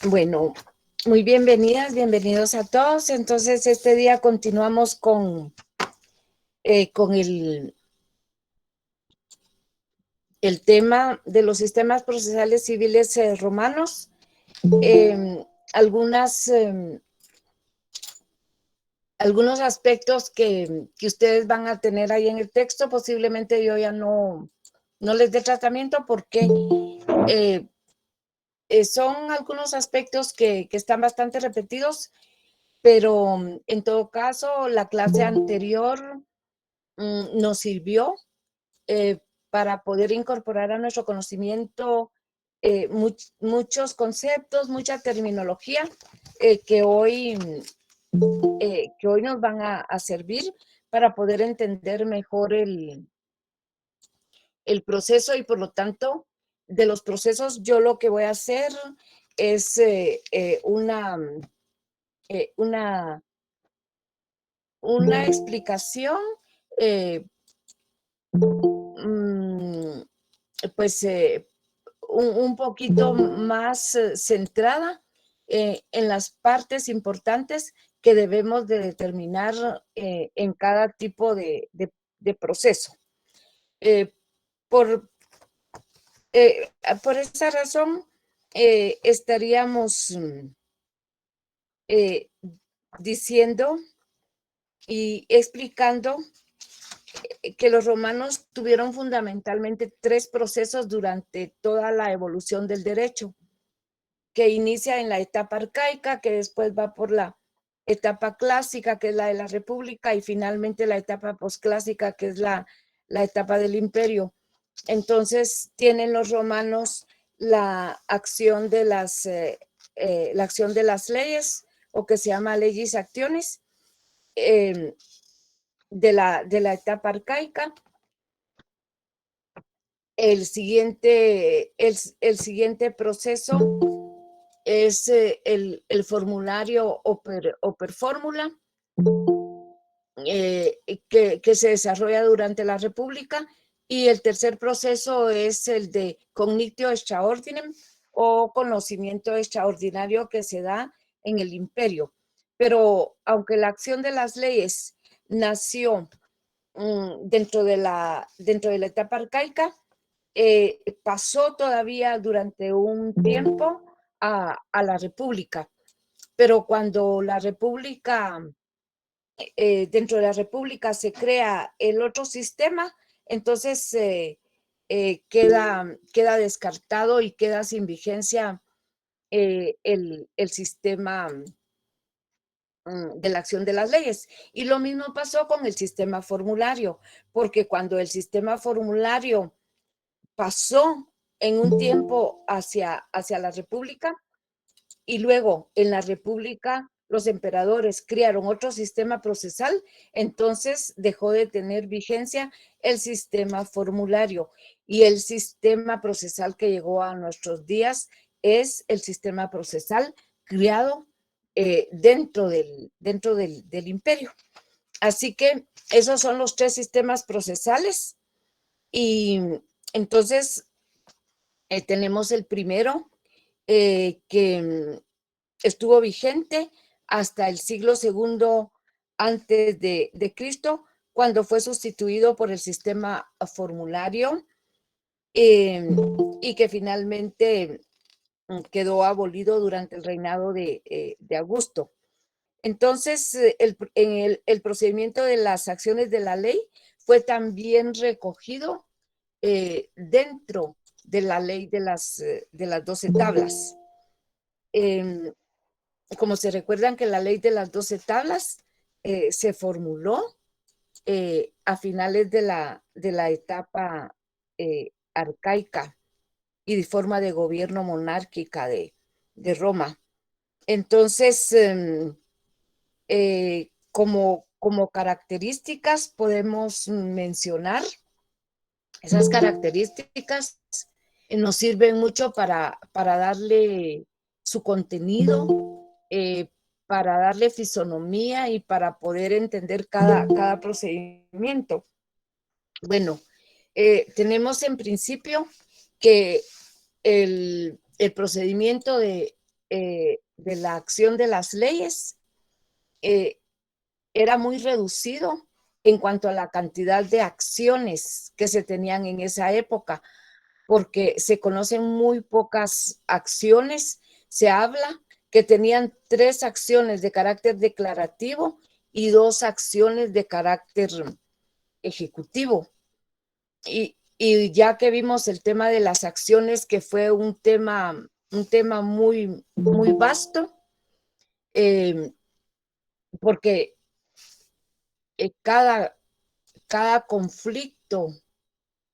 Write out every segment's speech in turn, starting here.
Bueno, muy bienvenidas, bienvenidos a todos. Entonces, este día continuamos con el tema de los sistemas procesales civiles romanos. Algunas, algunos aspectos que ustedes van a tener ahí en el texto, posiblemente yo ya no les dé tratamiento porque son algunos aspectos que están bastante repetidos, pero en todo caso, la clase anterior nos sirvió para poder incorporar a nuestro conocimiento muchos conceptos, mucha terminología que hoy nos van a servir para poder entender mejor el proceso, y por lo tanto, de los procesos, yo lo que voy a hacer es una explicación eh, mm, pues un poquito más centrada en las partes importantes que debemos de determinar en cada tipo de proceso. Eh, por, por esa razón, estaríamos eh, diciendo y explicando que los romanos tuvieron fundamentalmente tres procesos durante toda la evolución del derecho, que inicia en la etapa arcaica, que después va por la etapa clásica, que es la de la república, y finalmente la etapa posclásica, que es la etapa del imperio. Entonces tienen los romanos la acción de la acción de las leyes, o que se llama legis actionis, de la etapa arcaica. El siguiente proceso es el formulario o fórmula, que se desarrolla durante la República, y el tercer proceso es el de cognitio extraordinem, o conocimiento extraordinario, que se da en el imperio. Pero aunque la acción de las leyes nació dentro de la etapa arcaica, pasó todavía durante un tiempo a la República. Pero cuando la República, dentro de la República se crea el otro sistema, entonces queda descartado y queda sin vigencia el sistema de la acción de las leyes. Y lo mismo pasó con el sistema formulario, porque cuando el sistema formulario pasó en un tiempo hacia la República, y luego en la República los emperadores crearon otro sistema procesal, entonces dejó de tener vigencia el sistema formulario, y el sistema procesal que llegó a nuestros días es el sistema procesal creado dentro del imperio. Así que esos son los tres sistemas procesales, y entonces tenemos el primero, que estuvo vigente hasta el siglo II antes de Cristo, cuando fue sustituido por el sistema formulario y que finalmente quedó abolido durante el reinado de Augusto. Entonces, el procedimiento de las acciones de la ley fue también recogido dentro de la ley de las 12 tablas. Em, Como se recuerdan que la ley de las 12 tablas se formuló a finales de la etapa arcaica y de forma de gobierno monárquica de Roma. Entonces, como características podemos mencionar esas características, nos sirven mucho para darle su contenido, para darle fisonomía y para poder entender cada procedimiento. Bueno, tenemos en principio que el procedimiento de la acción de las leyes eh, era muy reducido en cuanto a la cantidad de acciones que se tenían en esa época, porque se conocen muy pocas acciones. Se habla que tenían 3 acciones de carácter declarativo y 2 acciones de carácter ejecutivo. Y ya que vimos el tema de las acciones, que fue un tema muy, muy vasto, porque cada conflicto,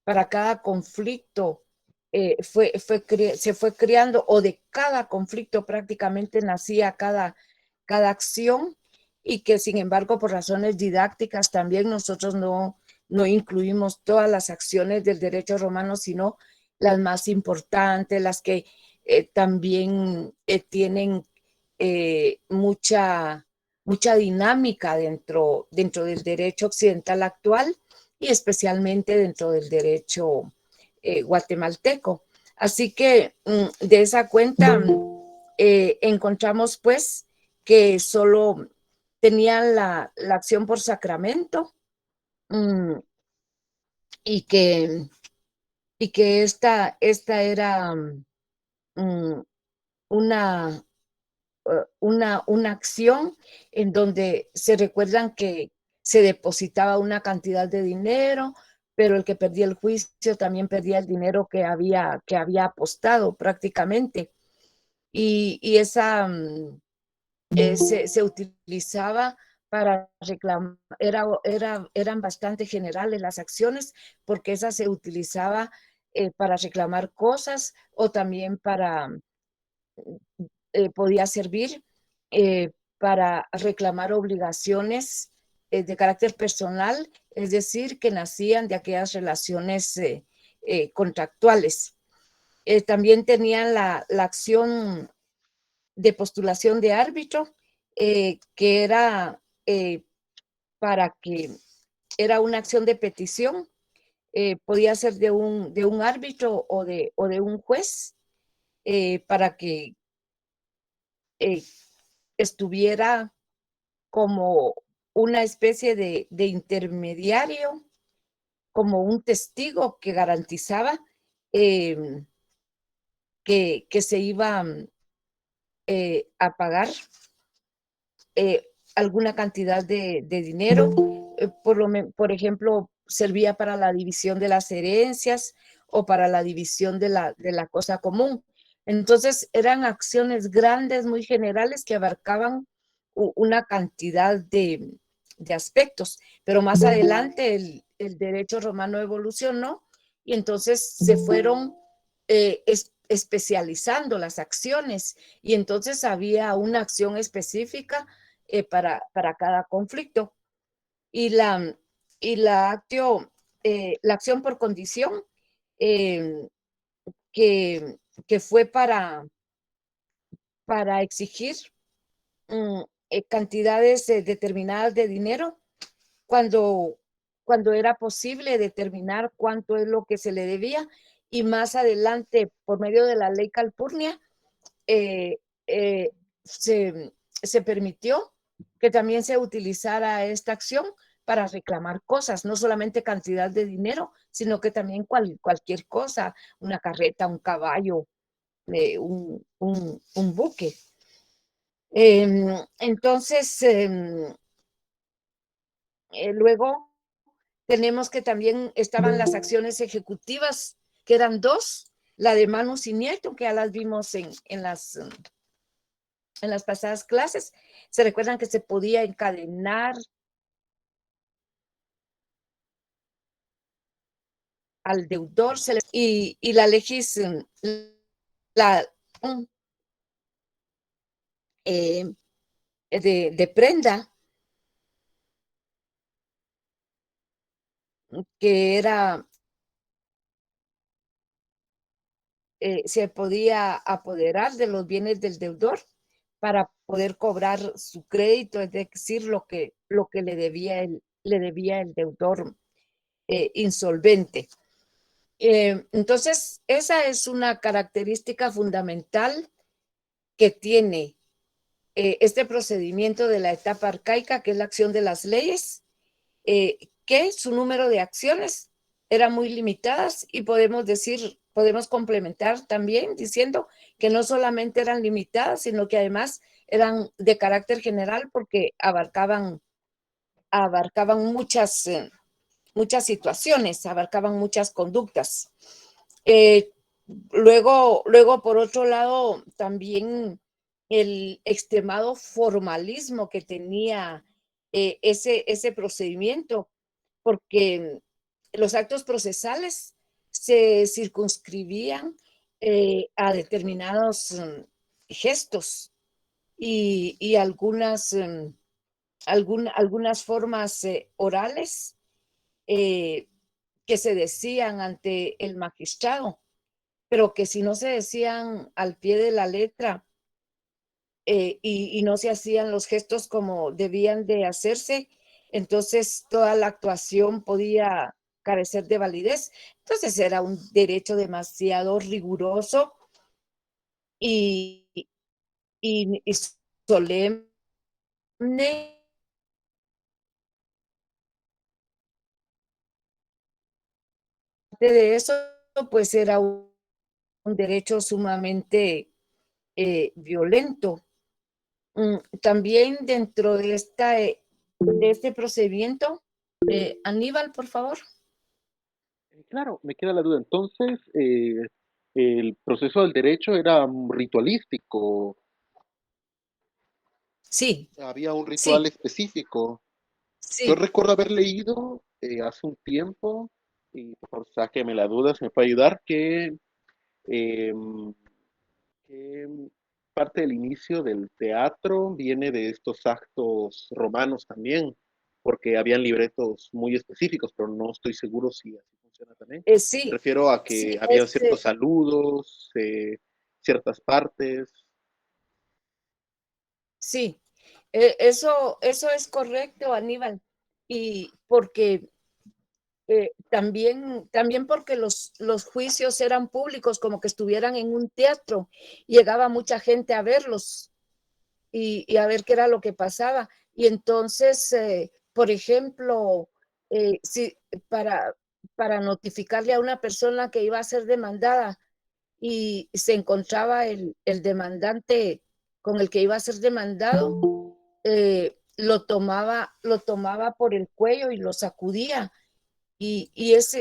para cada conflicto se fue creando, o de cada conflicto prácticamente nacía cada acción, y que sin embargo por razones didácticas también nosotros no incluimos todas las acciones del derecho romano, sino las más importantes, las que también tienen mucha dinámica dentro del derecho occidental actual y especialmente dentro del derecho guatemalteco. Así que de esa cuenta encontramos pues que solo tenían la acción por sacramento, mm, y que, y que esta era una, una acción en donde se recuerdan que se depositaba una cantidad de dinero, pero el que perdía el juicio también perdía el dinero que había apostado prácticamente. Y esa se utilizaba para reclamar, eran bastante generales las acciones, porque esa se utilizaba para reclamar cosas, o también podía servir para reclamar obligaciones de carácter personal, es decir, que nacían de aquellas relaciones contractuales. También tenían la acción de postulación de árbitro, que era para que era una acción de petición, podía ser de un árbitro o de un juez, para que eh, estuviera como una especie de intermediario, como un testigo que garantizaba que se iba a pagar alguna cantidad de dinero. Por ejemplo, servía para la división de las herencias o para la división de la cosa común. Entonces, eran acciones grandes, muy generales, que abarcaban una cantidad de aspectos, pero más adelante el derecho romano evolucionó y entonces se fueron especializando las acciones, y entonces había una acción específica para cada conflicto. Y la acción por condición, eh, que, que fue para exigir mm, cantidades determinadas de dinero, cuando, cuando era posible determinar cuánto es lo que se le debía, y más adelante, por medio de la ley Calpurnia, eh, se permitió que también se utilizara esta acción para reclamar cosas, no solamente cantidad de dinero, sino que también cualquier cosa, una carreta, un caballo, un buque. Entonces, luego tenemos que también estaban las acciones ejecutivas, que eran 2, la de Manus y Nieto, que ya las vimos en las pasadas clases. Se recuerdan que se podía encadenar al deudor y la legis, la eh, de prenda, que era, se podía apoderar de los bienes del deudor para poder cobrar su crédito, es decir, lo que le debía el deudor insolvente. Entonces, esa es una característica fundamental que tiene este procedimiento de la etapa arcaica, que es la acción de las leyes, que su número de acciones era muy limitadas y podemos complementar también diciendo que no solamente eran limitadas, sino que además eran de carácter general porque abarcaban muchas situaciones, abarcaban muchas conductas. Eh, luego, por otro lado, también el extremado formalismo que tenía ese procedimiento, porque los actos procesales se circunscribían a determinados gestos y algunas formas orales eh, que se decían ante el magistrado, pero que si no se decían al pie de la letra y no se hacían los gestos como debían de hacerse, entonces toda la actuación podía carecer de validez. Entonces era un derecho demasiado riguroso y, y solemne. De eso, pues era un derecho sumamente violento. También dentro de este procedimiento, Aníbal, por favor. Claro, me queda la duda. Entonces, el proceso del derecho era ritualístico, Sí, había un ritual sí, específico. Yo sí, recuerdo haber leído hace un tiempo, y por favor sáqueme la duda, si me puede ayudar, em, que parte del inicio del teatro viene de estos actos romanos también, porque habían libretos muy específicos, pero no estoy seguro si así funciona también. Me sí, refiero a sí, que había ciertos saludos, ciertas partes. sí, eso es correcto, Aníbal. Y porque también porque los juicios eran públicos, como que estuvieran en un teatro, llegaba mucha gente a verlos y a ver qué era lo que pasaba. Y entonces, por ejemplo, si para, para notificarle a una persona que iba a ser demandada y se encontraba el demandante con el que iba a ser demandado, lo tomaba por el cuello y lo sacudía y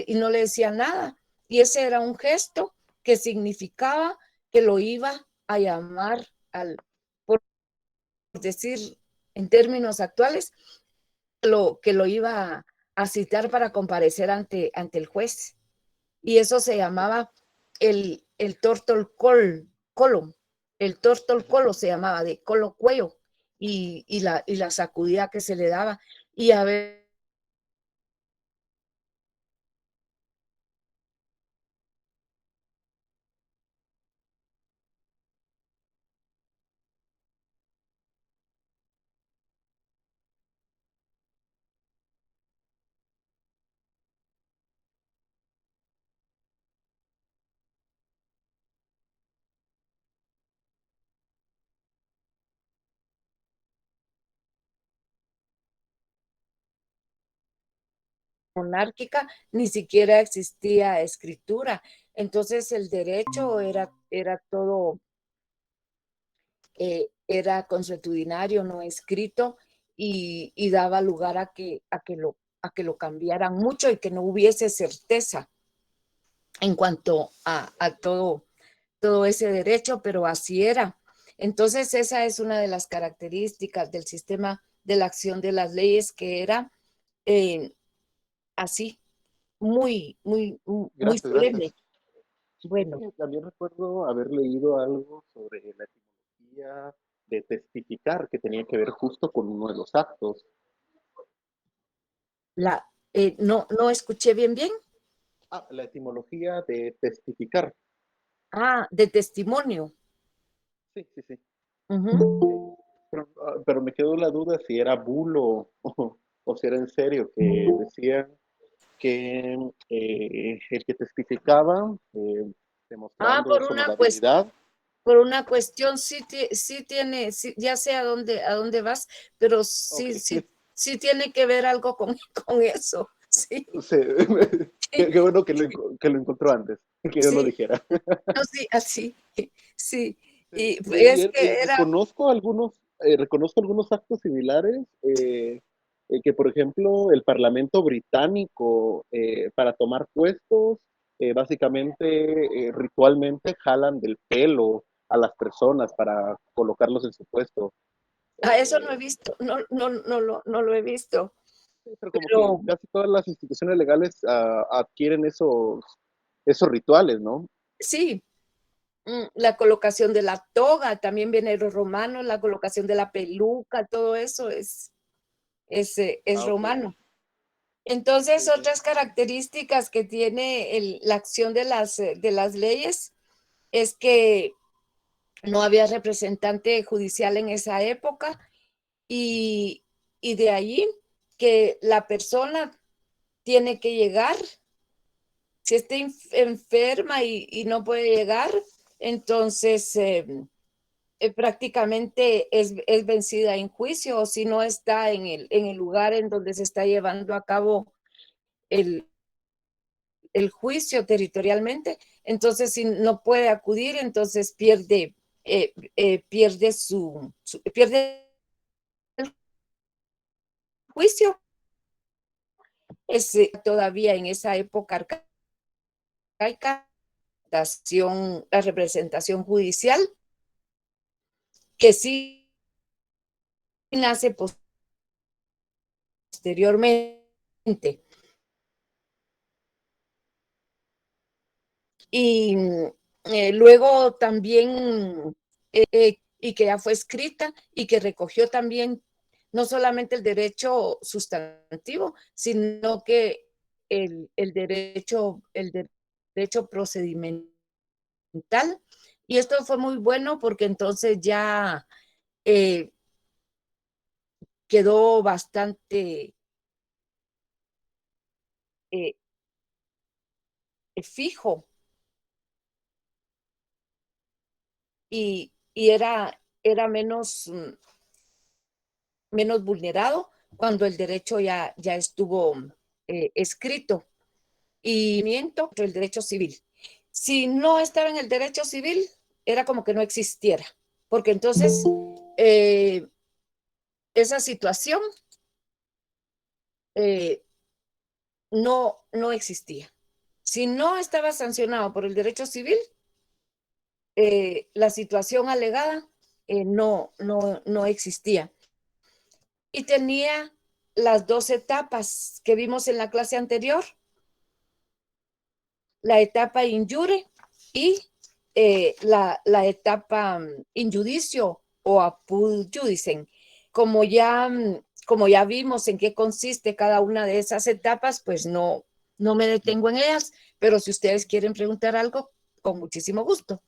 no le decía nada. Y ese era un gesto que significaba que lo iba a llamar por decir en términos actuales, que lo iba a citar para comparecer ante el juez. Y eso se llamaba el tortol colo, el tortol colo se llamaba, de colo cuello, y la sacudida que se le daba. Y a ver, monárquica, ni siquiera existía escritura. Entonces el derecho era todo, era consuetudinario, no escrito, y daba lugar a que lo cambiaran mucho y que no hubiese certeza en cuanto a todo ese derecho, pero así era. Entonces, esa es una de las características del sistema de la acción de las leyes, que era eh, así, muy Gracias, solemne. gracias. Sí, Bueno, también recuerdo haber leído algo sobre la etimología de testificar, que tenía que ver justo con uno de los actos. no escuché bien. Ah, la etimología de testificar. Ah, de testimonio. Sí, sí, sí. Ujú. Pero me quedó la duda si era bulo o si era en serio, que decían que el que testificaba, Ah, demostrando su honorabilidad. por una cuestión, sí tiene, sí, ya sé a dónde vas, pero Ok, sí tiene que ver algo con, con eso. Sí, sí, sí, qué bueno que lo encontró antes, que yo lo sí, dijera. no, sí, así, sí. Y Y, es que era, reconozco algunos actos similares, que por ejemplo el Parlamento británico, para tomar puestos, básicamente ritualmente jalan del pelo a las personas para colocarlos en su puesto. eso no he Eh, visto, no lo he visto, pero como que pero casi todas las instituciones legales adquieren esos rituales, ¿no? sí, la colocación de la toga, también viene de los romanos, la colocación de la peluca, todo eso es Ah, ok. romano. Entonces, Sí, sí. otras características que tiene la acción de las leyes es que no había representante judicial en esa época, y, y de ahí que la persona tiene que llegar, si está enferma y no puede llegar, entonces prácticamente es vencida en juicio, o si no está en el lugar en donde se está llevando a cabo el, el juicio territorialmente, entonces si no puede acudir, entonces pierde pierde el juicio. Es todavía en esa época arcaica la representación judicial, que sí nace posteriormente. Y luego también, y que ya fue escrita y que recogió también no solamente el derecho sustantivo, sino que el derecho procedimental. Y esto fue muy bueno porque entonces ya eh, quedó bastante eh, fijo, y era menos vulnerado cuando el derecho ya estuvo escrito. Y el derecho civil. Si no estaba en el derecho civil, era como que no existiera, porque entonces eh, esa situación eh, no existía. Si no estaba sancionado por el derecho civil, la situación alegada no existía. Y tenía las dos etapas que vimos en la clase anterior: la etapa injure y la etapa injudicio o apud judicem. Como ya, como ya vimos en qué consiste cada una de esas etapas, pues no me detengo en ellas, pero si ustedes quieren preguntar algo, con muchísimo gusto.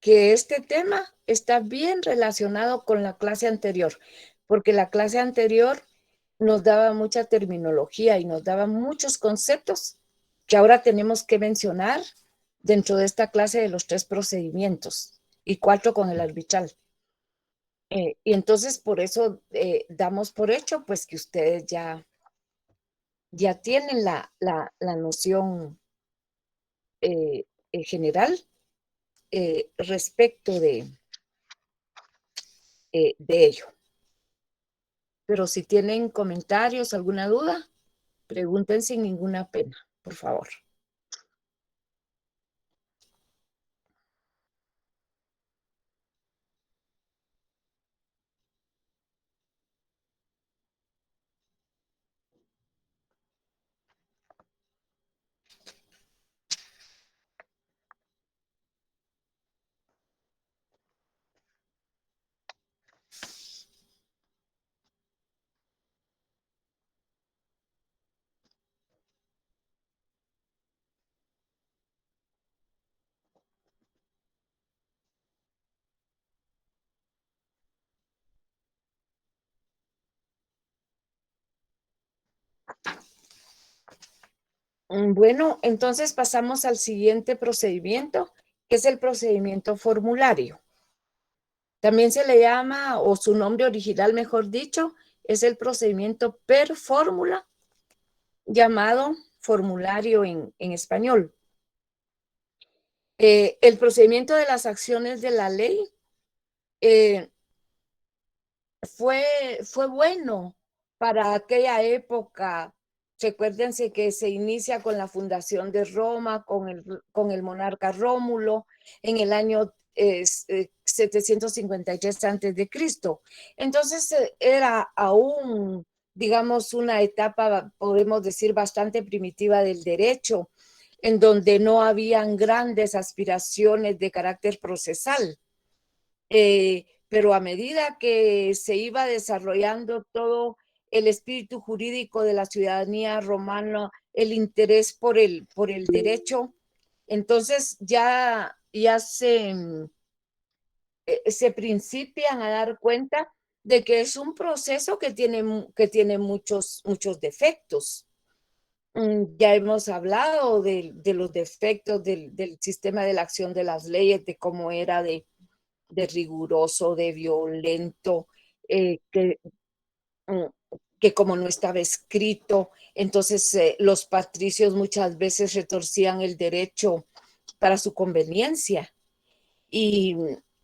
que este tema está bien relacionado con la clase anterior, porque la clase anterior nos daba mucha terminología y nos daba muchos conceptos que ahora tenemos que mencionar dentro de esta clase de los 3 procedimientos y 4 con el arbitral. Y entonces por eso damos por hecho pues que ustedes ya tienen la noción general respecto de ello. Pero si tienen comentarios, alguna duda, pregunten sin ninguna pena, por favor. Bueno, entonces pasamos al siguiente procedimiento, que es el procedimiento formulario. También se le llama, o su nombre original, mejor dicho, es el procedimiento per fórmula, llamado formulario en español. El procedimiento de las acciones de la ley fue bueno para aquella época. Recuérdense que se inicia con la fundación de Roma, con el monarca Rómulo, en el año 753 antes de Cristo. Entonces era aún, digamos, una etapa, podemos decir, bastante primitiva del derecho, en donde no habían grandes aspiraciones de carácter procesal. Pero a medida que se iba desarrollando todo el espíritu jurídico de la ciudadanía romana, el interés por el derecho, entonces ya se principian a dar cuenta de que es un proceso que tiene muchos defectos. Ya hemos hablado de los defectos del sistema de la acción de las leyes, de cómo era de riguroso, de violento, que, que como no estaba escrito, entonces los patricios muchas veces retorcían el derecho para su conveniencia y,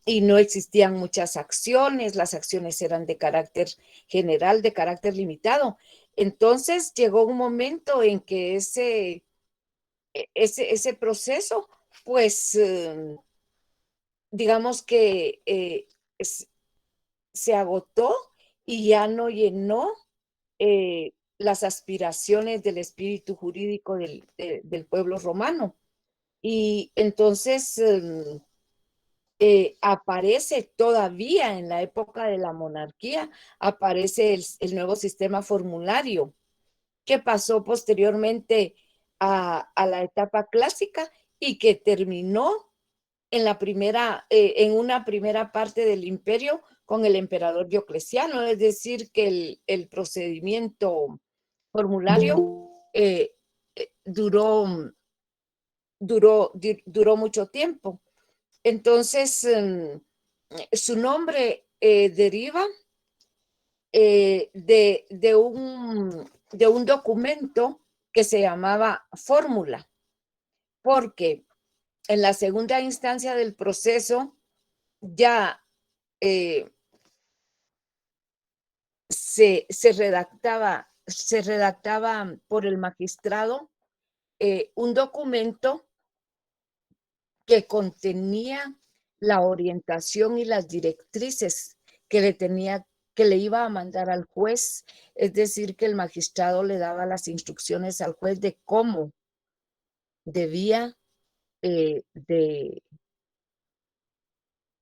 y no existían muchas acciones, las acciones eran de carácter general, de carácter limitado. Entonces llegó un momento en que ese proceso, pues, digamos que se agotó y ya no llenó las aspiraciones del espíritu jurídico del pueblo romano. Y entonces aparece todavía en la época de la monarquía, aparece el nuevo sistema formulario que pasó posteriormente a la etapa clásica y que terminó en una primera parte del imperio con el emperador Diocleciano, es decir, que el procedimiento formulario duró mucho tiempo. Entonces, su nombre deriva de un documento que se llamaba fórmula, porque en la segunda instancia del proceso ya se redactaba por el magistrado un documento que contenía la orientación y las directrices que le iba a mandar al juez, es decir, que el magistrado le daba las instrucciones al juez de cómo debía de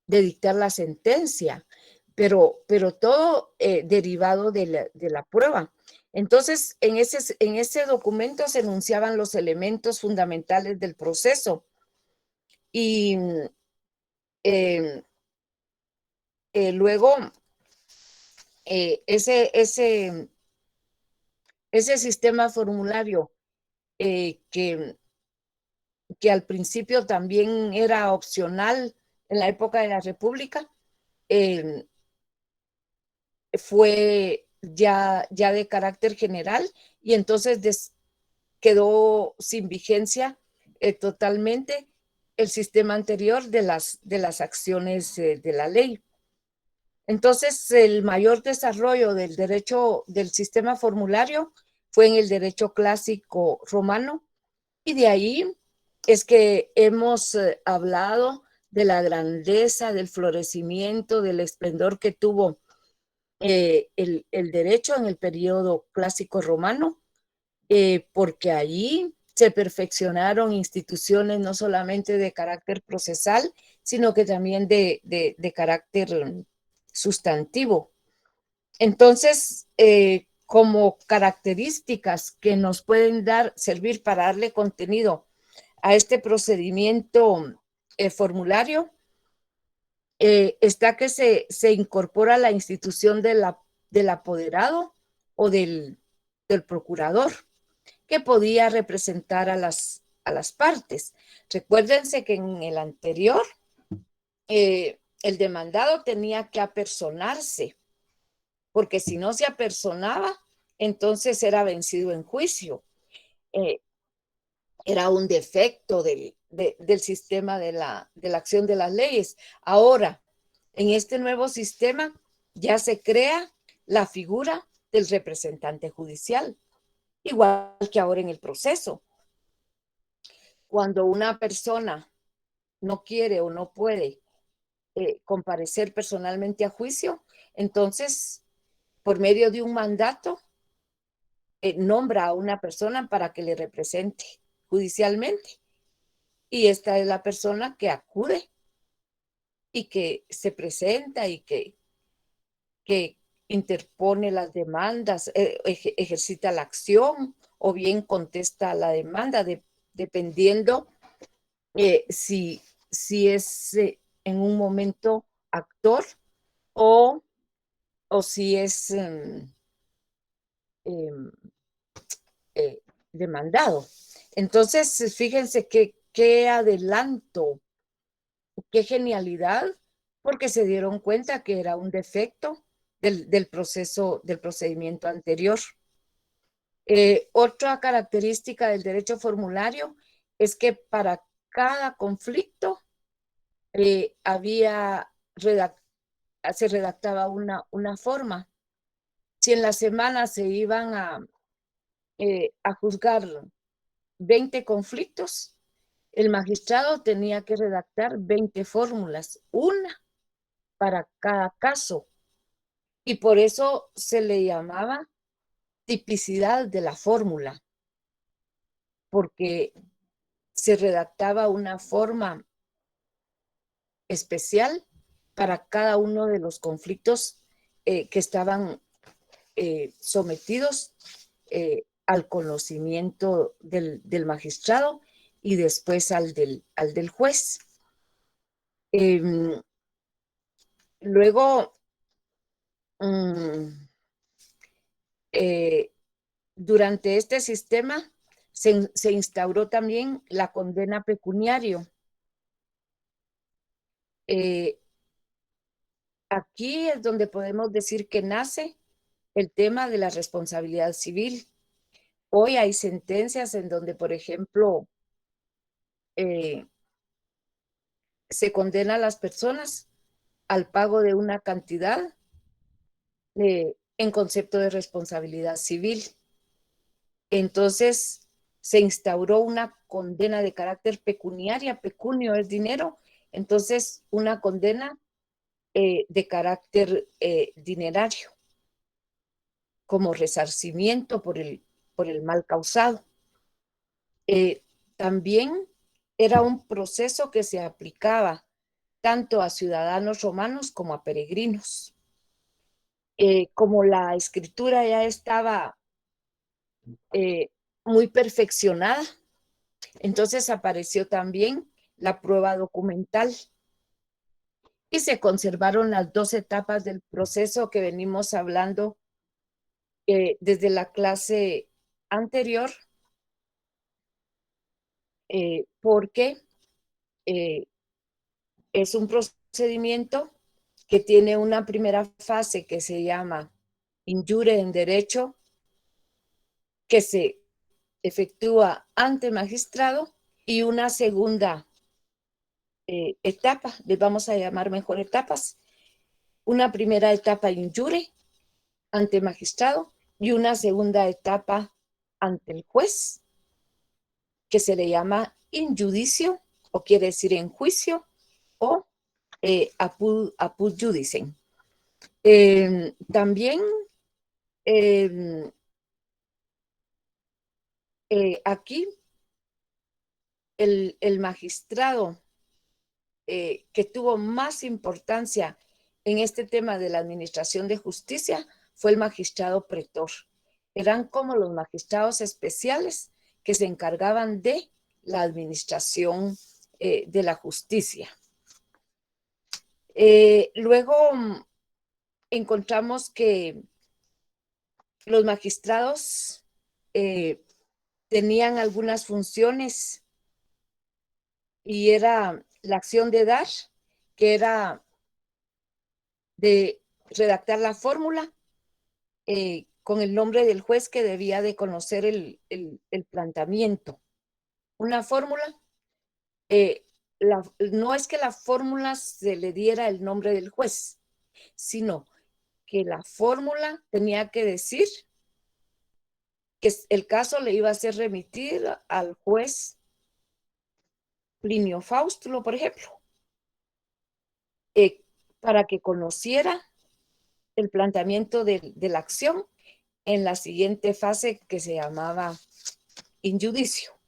dictar la sentencia, pero todo derivado de la prueba. Entonces, en ese documento se enunciaban los elementos fundamentales del proceso y Eh, luego, ese sistema formulario que al principio también era opcional en la época de la República, eh, fue ya de carácter general y entonces quedó sin vigencia totalmente el sistema anterior de las acciones de la ley. Entonces, el mayor desarrollo del derecho del sistema formulario fue en el derecho clásico romano y de ahí es que hemos hablado de la grandeza, del florecimiento, del esplendor que tuvo el derecho en el periodo clásico romano, porque allí se perfeccionaron instituciones no solamente de carácter procesal, sino que también de carácter sustantivo. Entonces, como características que nos pueden servir para darle contenido a este procedimiento formulario, está que se incorpora la institución del apoderado o del procurador, que podía representar a las partes. Recuérdense que en el anterior, el demandado tenía que apersonarse, porque si no se apersonaba, entonces era vencido en juicio. Eh, Era un defecto del sistema de la acción de las leyes. Ahora, en este nuevo sistema ya se crea la figura del representante judicial, igual que ahora en el proceso. Cuando una persona no quiere o no puede comparecer personalmente a juicio, entonces, por medio de un mandato, nombra a una persona para que le represente judicialmente. Y esta es la persona que acude y que se presenta y que interpone las demandas, ejercita la acción o bien contesta la demanda, dependiendo si es en un momento actor o, o si es em, eh, demandado. Entonces, fíjense qué adelanto, qué genialidad, porque se dieron cuenta que era un defecto del proceso, del procedimiento anterior. Otra característica del derecho formulario es que para cada conflicto se redactaba una forma. Si en la semana se iban a juzgar 20 conflictos, el magistrado tenía que redactar 20 fórmulas, una para cada caso. Y por eso se le llamaba tipicidad de la fórmula, porque se redactaba una forma especial para cada uno de los conflictos que estaban sometidos al conocimiento del magistrado y después al del juez. Eh, luego, eh, durante este sistema se instauró también la condena pecuniario. Eh, Aquí es donde podemos decir que nace el tema de la responsabilidad civil. Hoy hay sentencias en donde, por ejemplo, eh, se condena a las personas al pago de una cantidad en concepto de responsabilidad civil. Entonces, se instauró una condena de carácter pecuniaria, pecunio es dinero, entonces una condena de carácter dinerario, como resarcimiento por el mal causado. Eh, También era un proceso que se aplicaba tanto a ciudadanos romanos como a peregrinos. Como la escritura ya estaba eh, muy perfeccionada, entonces apareció también la prueba documental. y se conservaron las dos etapas del proceso que venimos hablando desde la clase anterior, porque es un procedimiento que tiene una primera fase que se llama injure en derecho, que se efectúa ante magistrado, y una segunda etapa, les vamos a llamar mejor etapas, una primera etapa injure ante magistrado y una segunda etapa ante el juez, que se le llama in judicio, o quiere decir en juicio, o apud judicem. También aquí el magistrado que tuvo más importancia en este tema de la administración de justicia fue el magistrado pretor. Eran como los magistrados especiales que se encargaban de la administración de la justicia. Luego encontramos que los magistrados tenían algunas funciones, y era la acción de dar, que era de redactar la fórmula con el nombre del juez que debía de conocer el planteamiento. Una fórmula, no es que la fórmula se le diera el nombre del juez, sino que la fórmula tenía que decir que el caso le iba a ser remitir al juez Plinio Faustulo, por ejemplo, para que conociera el planteamiento de la acción en la siguiente fase que se llamaba in judicio.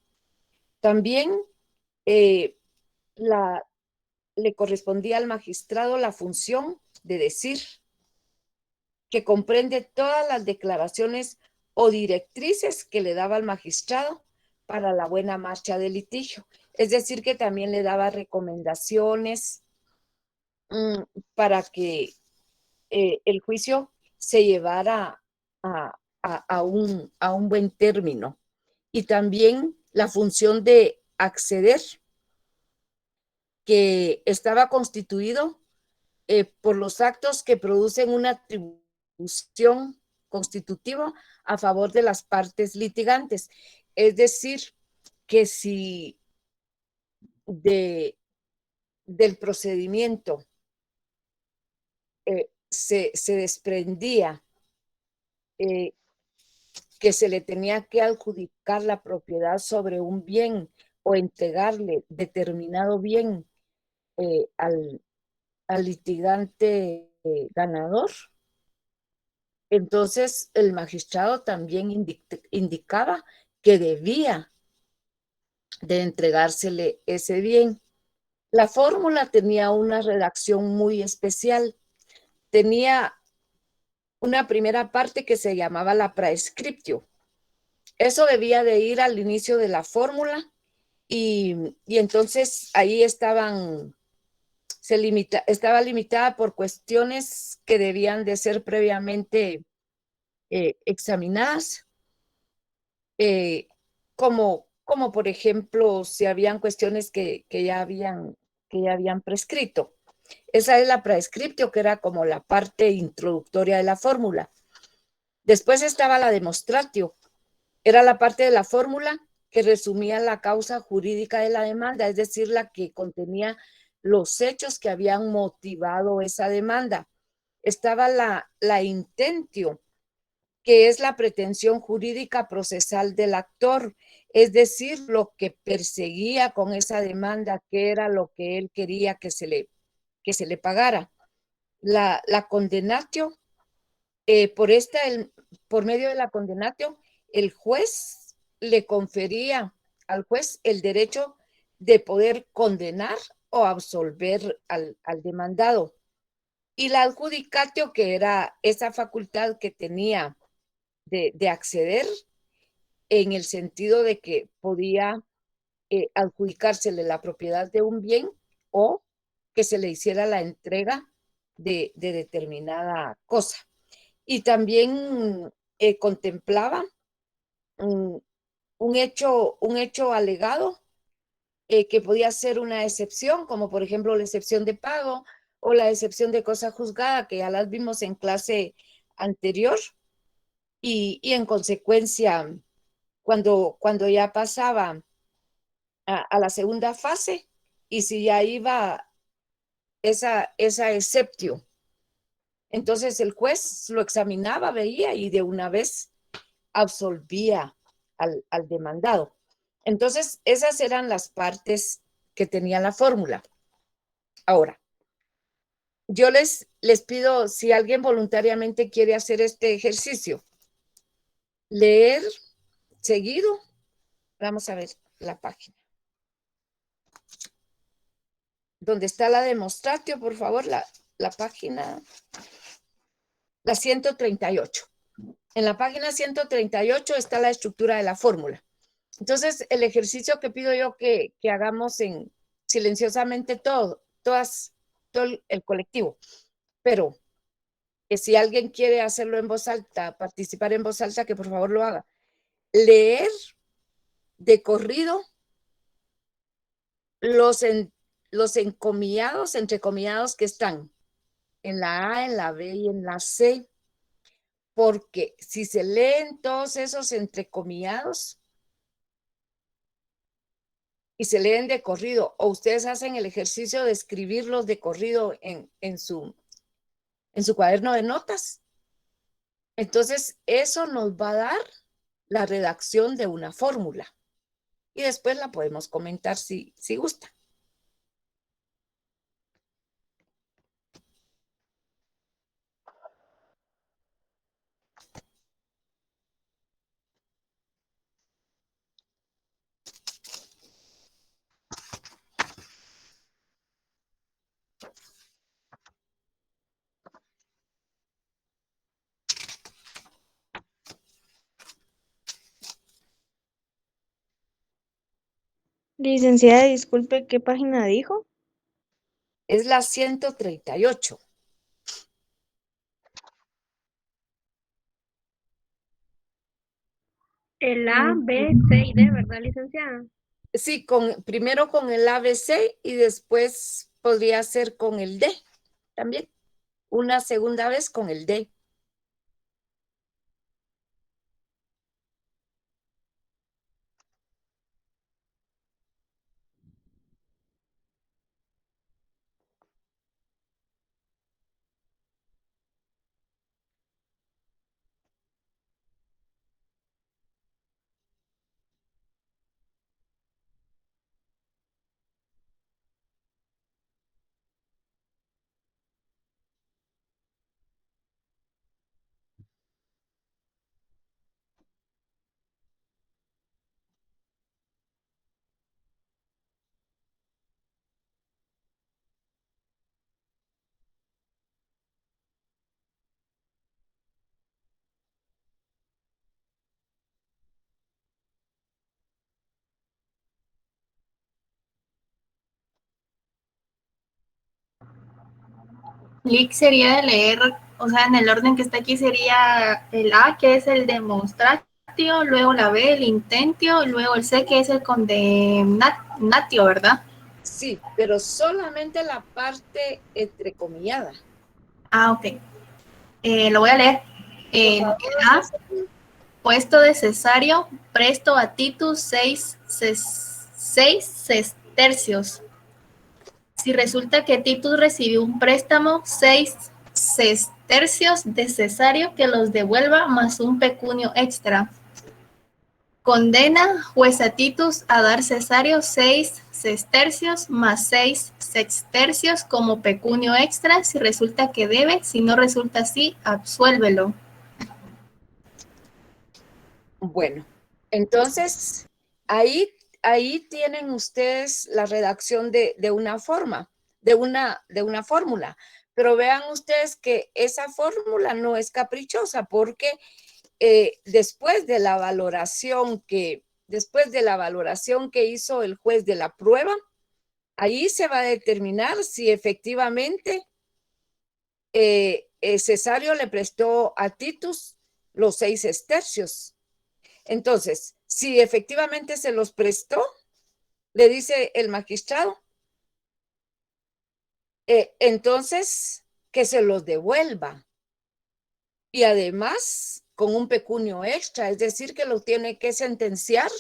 También le correspondía al magistrado la función de decir, que comprende todas las declaraciones o directrices que le daba al magistrado para la buena marcha del litigio. Es decir, que también le daba recomendaciones para que el juicio se llevara a un buen término. Y también la función de acceder, que estaba constituido por los actos que producen una atribución constitutiva a favor de las partes litigantes. Es decir, que si del procedimiento se desprendía que se le tenía que adjudicar la propiedad sobre un bien o entregarle determinado bien al litigante ganador, entonces el magistrado también indicaba que debía de entregársele ese bien. La fórmula tenía una redacción muy especial. Tenía una primera parte que se llamaba la praescriptio. Eso debía de ir al inicio de la fórmula, y entonces ahí estaba limitada por cuestiones que debían de ser previamente examinadas, como por ejemplo si habían cuestiones que ya habían prescrito. Esa es la praescriptio, que era como la parte introductoria de la fórmula. Después estaba la demonstratio, era la parte de la fórmula que resumía la causa jurídica de la demanda, es decir, la que contenía los hechos que habían motivado esa demanda. Estaba la intentio, que es la pretensión jurídica procesal del actor, es decir, lo que perseguía con esa demanda, que era lo que él quería que se le pagara. La condenatio, por medio de la condenatio, el juez le confería al juez el derecho de poder condenar o absolver al demandado. Y la adjudicatio, que era esa facultad que tenía de acceder, en el sentido de que podía adjudicársele la propiedad de un bien o que se le hiciera la entrega de determinada cosa. Y también contemplaba un, un hecho alegado que podía ser una excepción, como por ejemplo la excepción de pago o la excepción de cosa juzgada, que ya las vimos en clase anterior, y en consecuencia, cuando ya pasaba a la segunda fase, y si ya iba esa exceptio, entonces el juez lo examinaba, veía y de una vez absolvía al demandado. Entonces, esas eran las partes que tenía la fórmula. Ahora, yo les pido, si alguien voluntariamente quiere hacer este ejercicio, leer seguido, vamos a ver la página. Donde está la demonstratio, por favor, la página, la 138. En la página 138 está la estructura de la fórmula. Entonces, el ejercicio que pido yo que hagamos silenciosamente todo el colectivo, pero que si alguien quiere hacerlo en voz alta, participar en voz alta, que por favor lo haga. Leer de corrido los encomiados, entrecomiados que están en la A, en la B y en la C, porque si se leen todos esos entrecomiados y se leen de corrido, o ustedes hacen el ejercicio de escribirlos de corrido en su cuaderno de notas, entonces eso nos va a dar la redacción de una fórmula y después la podemos comentar si gusta. Licenciada, disculpe, ¿qué página dijo? Es la 138. El A, B, C y D, ¿verdad, licenciada? Sí, primero con el ABC y después podría ser con el D también. Una segunda vez con el D. Lic sería de leer, o sea, en el orden que está aquí sería el A, que es el demonstratio, luego la B, el intentio, luego el C, que es el condemnatio, ¿verdad? Sí, pero solamente la parte entrecomillada. Ah, ok. Lo voy a leer. Por favor, A, puesto de cesario, presto a Titus 6 sestercios. Si resulta que Titus recibió un préstamo 6 sestercios de cesario, que los devuelva más un pecunio extra. Condena juez a Titus a dar cesario 6 sestercios más 6 sextercios como pecunio extra si resulta que debe, si no resulta así, absuélvelo. Bueno, entonces ahí tienen ustedes la redacción de una forma, de una fórmula. Pero vean ustedes que esa fórmula no es caprichosa porque después de la valoración que hizo el juez de la prueba, Ahí se va a determinar si efectivamente Cesario le prestó a Titus los 6 estercios. Entonces, si efectivamente se los prestó, le dice el magistrado, entonces que se los devuelva. Y además, con un pecunio extra, es decir, que lo tiene que sentenciar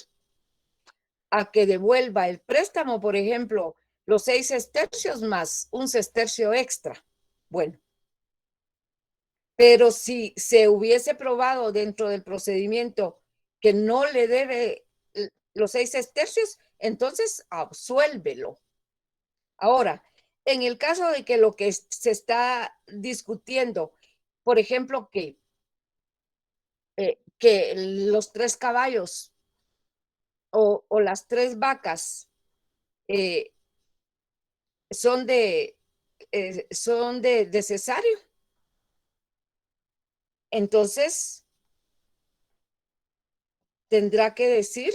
a que devuelva el préstamo, por ejemplo, los 6 estercios más un sestercio extra. Bueno, pero si se hubiese probado dentro del procedimiento que no le debe los 6 estercios, entonces absuélvelo. Ahora, en el caso de que lo que se está discutiendo, por ejemplo, que los 3 caballos o las 3 vacas son de Cesario, entonces tendrá que decir,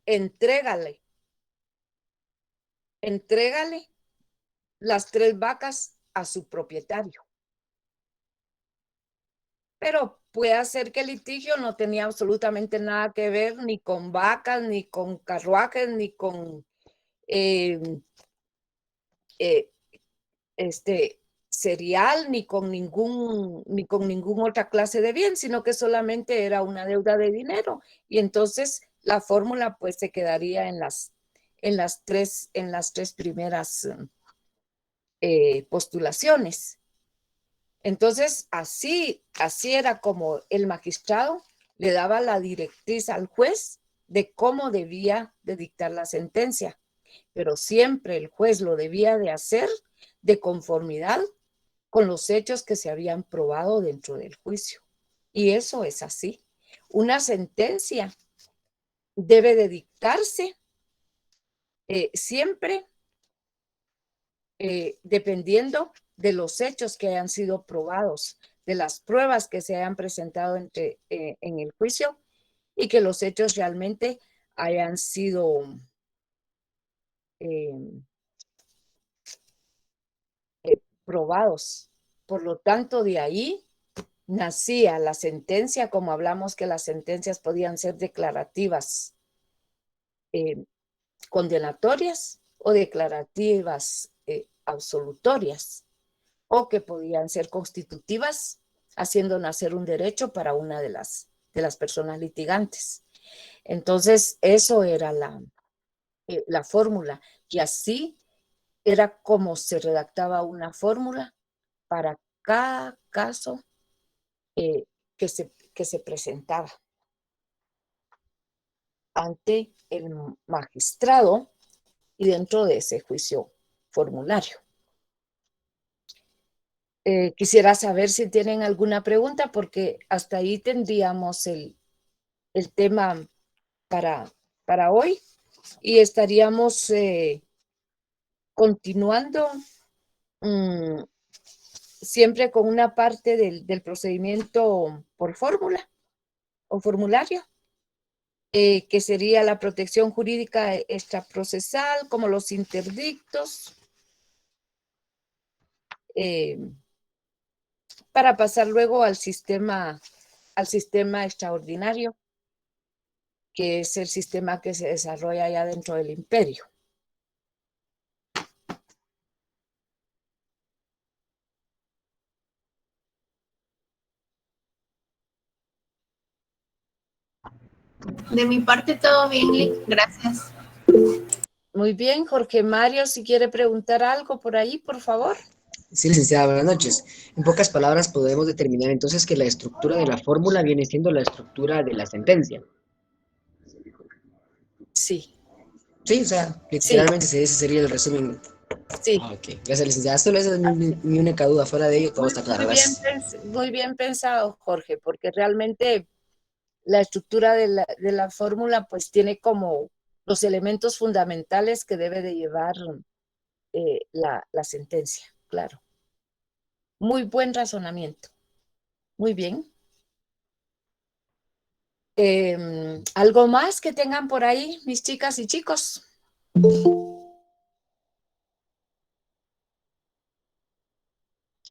entrégale las 3 vacas a su propietario. Pero puede ser que el litigio no tenía absolutamente nada que ver ni con vacas, ni con carruajes, ni con cereal, ni con ninguna otra clase de bien, sino que solamente era una deuda de dinero. Y entonces la fórmula pues se quedaría en las tres primeras postulaciones. Entonces, así era como el magistrado le daba la directriz al juez de cómo debía de dictar la sentencia. Pero siempre el juez lo debía de hacer de conformidad con los hechos que se habían probado dentro del juicio. Y eso es así. Una sentencia debe de dictarse siempre dependiendo de los hechos que hayan sido probados, de las pruebas que se hayan presentado en el juicio y que los hechos realmente hayan sido probados. Por lo tanto, de ahí nacía la sentencia, como hablamos que las sentencias podían ser declarativas, condenatorias o declarativas absolutorias, o que podían ser constitutivas, haciendo nacer un derecho para una de las personas litigantes. Entonces, eso era la fórmula, y así era como se redactaba una fórmula para cada caso que se presentaba ante el magistrado y dentro de ese juicio formulario. Quisiera saber si tienen alguna pregunta, porque hasta ahí tendríamos el tema para hoy y estaríamos continuando siempre con una parte del procedimiento por fórmula o formulario, que sería la protección jurídica extraprocesal, como los interdictos, para pasar luego al sistema extraordinario, que es el sistema que se desarrolla ya dentro del imperio. De mi parte todo bien, Lick. Gracias. Muy bien, Jorge Mario, si quiere preguntar algo por ahí, por favor. Sí, licenciada, buenas noches. En pocas palabras, podemos determinar entonces que la estructura de la fórmula viene siendo la estructura de la sentencia. Sí. Sí, o sea, literalmente ese sería el resumen. Sí. Ok, gracias, licenciada. Solo esa es mi única duda. Fuera de ello, todo está claro. Muy bien pensado, Jorge, porque realmente la estructura de la fórmula pues tiene como los elementos fundamentales que debe de llevar la sentencia, claro. Muy buen razonamiento. Muy bien. ¿Algo más que tengan por ahí, mis chicas y chicos?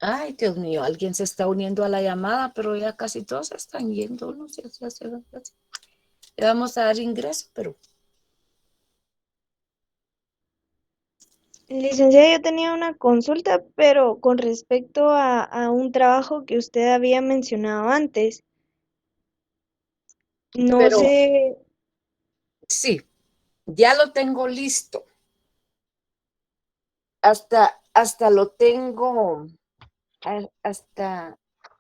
Ay, Dios mío, alguien se está uniendo a la llamada, pero ya casi todos se están yendo, no sé si le vamos a dar ingreso, pero Licenciada, yo tenía una consulta, pero con respecto a un trabajo que usted había mencionado antes. No pero sé, sí, ya lo tengo listo. Hasta lo tengo, hasta,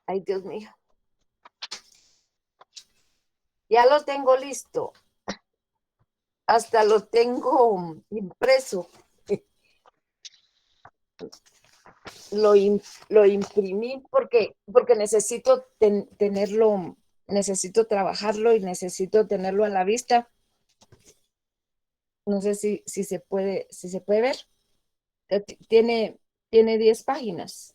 ay, Dios mío, ya lo tengo listo. Hasta lo tengo impreso. Lo imprimí porque necesito tenerlo, necesito trabajarlo y necesito tenerlo a la vista. No sé si se puede ver. Tiene, tiene 10 páginas.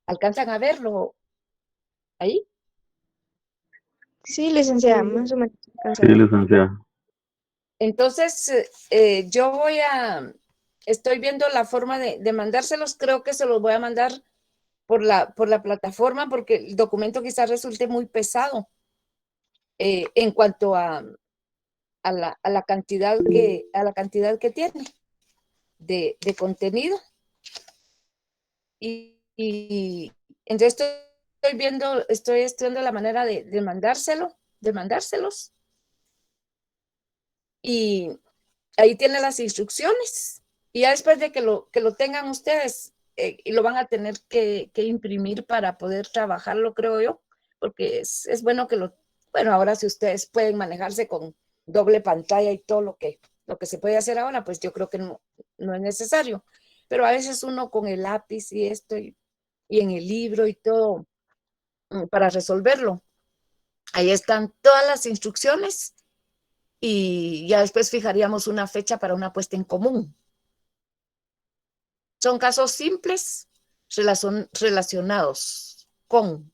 ¿Alcanzan a verlo ahí? sí, licenciada, más o menos alcanza a Sí, ver. licenciada. Entonces, yo estoy viendo la forma de mandárselos. Creo que se los voy a mandar por la plataforma porque el documento quizás resulte muy pesado en cuanto a la cantidad que tiene de contenido. Y entonces estoy estudiando la manera de mandárselos. Y ahí tiene las instrucciones. Y ya después de que lo tengan ustedes, y lo van a tener que imprimir para poder trabajarlo, creo yo, porque es bueno bueno, ahora si ustedes pueden manejarse con doble pantalla y todo lo que se puede hacer ahora, pues yo creo que no es necesario. Pero a veces uno con el lápiz y esto y en el libro y todo para resolverlo. Ahí están todas las instrucciones y ya después fijaríamos una fecha para una puesta en común. Son casos simples relacionados con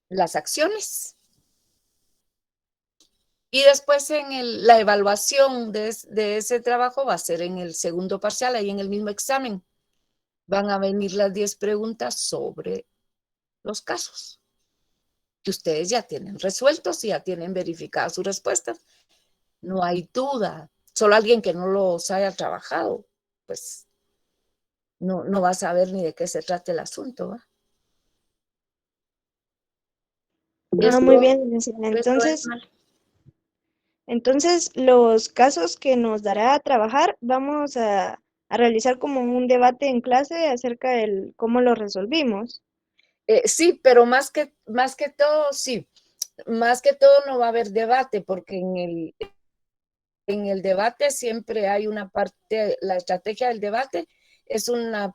las acciones y después la evaluación de ese trabajo va a ser en el segundo parcial, ahí en el mismo examen. Van a venir las 10 preguntas sobre los casos que ustedes ya tienen resueltos y ya tienen verificadas sus respuestas. No hay duda. Solo alguien que no los haya trabajado, pues no va a saber ni de qué se trata el asunto, ¿va? Ah, muy Esto, bien, licenciada. esto es mal. Entonces, los casos que nos dará a trabajar, vamos a realizar como un debate en clase acerca del cómo lo resolvimos. Sí, pero más que todo, sí. Más que todo no va a haber debate, porque en el debate siempre hay una parte, la estrategia del debate es una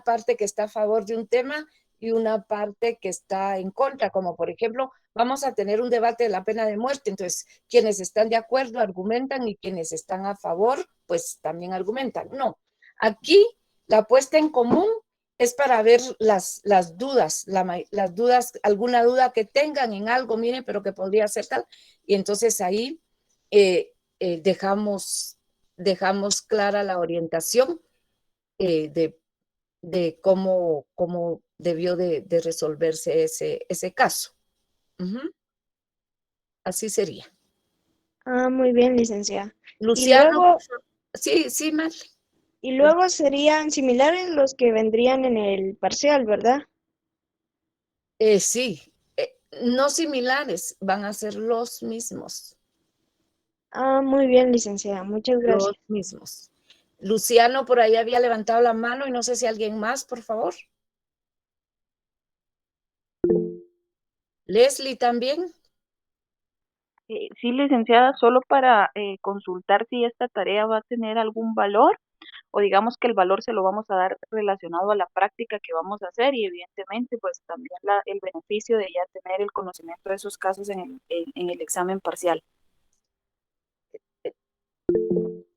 parte que está a favor de un tema y una parte que está en contra, como por ejemplo, vamos a tener un debate de la pena de muerte, entonces quienes están de acuerdo argumentan y quienes están a favor, pues también argumentan. No, aquí la puesta en común es para ver las dudas, las dudas, alguna duda que tengan en algo, miren, pero que podría ser tal, y entonces ahí dejamos clara la orientación de cómo debió de resolverse ese caso. Así sería. Ah, muy bien, licenciada. Y Luciano, luego, sí, Marley. y luego serían similares los que vendrían en el parcial, ¿verdad? Sí, no similares, van a ser los mismos. Ah, muy bien, licenciada. Muchas Los gracias. mismos. Luciano por ahí había levantado la mano y no sé si alguien más, por favor. Leslie también. Sí, licenciada, solo para consultar si esta tarea va a tener algún valor o digamos que el valor se lo vamos a dar relacionado a la práctica que vamos a hacer y evidentemente pues también el beneficio de ya tener el conocimiento de esos casos en el examen parcial.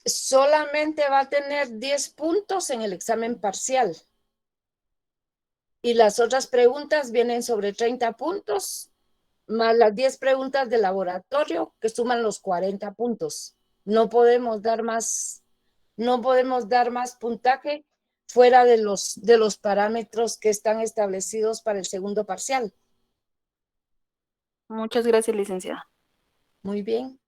Solamente va a tener 10 puntos en el examen parcial. Y las otras preguntas vienen sobre 30 puntos, más las 10 preguntas de laboratorio que suman los 40 puntos. No podemos dar más puntaje fuera de los parámetros que están establecidos para el segundo parcial. Muchas gracias, licenciada. Muy bien.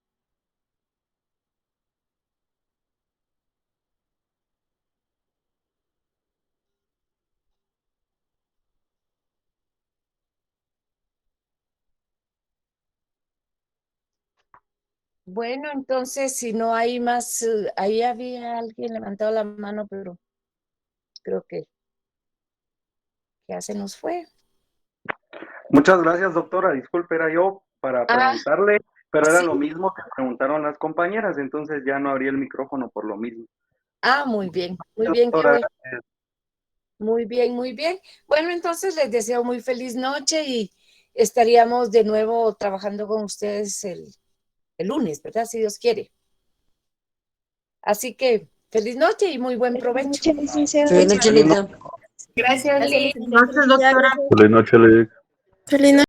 Bueno, entonces, si no hay más, ahí había alguien levantado la mano, pero creo que ya se nos fue. Muchas gracias, doctora. Disculpe, era yo para preguntarle, pero era sí. lo mismo que preguntaron las compañeras, entonces ya no abrí el micrófono por lo mismo. Muy bien, qué Doctora, bueno. Muy bien, muy bien. Bueno, entonces les deseo muy feliz noche y estaríamos de nuevo trabajando con ustedes el lunes, ¿verdad? Si Dios quiere. Así que feliz noche y muy buen provecho. Muchas licenciada. Feliz noche, Lita. Gracias, Liz. Gracias, doctora. Feliz noche, Liz. Feliz noche.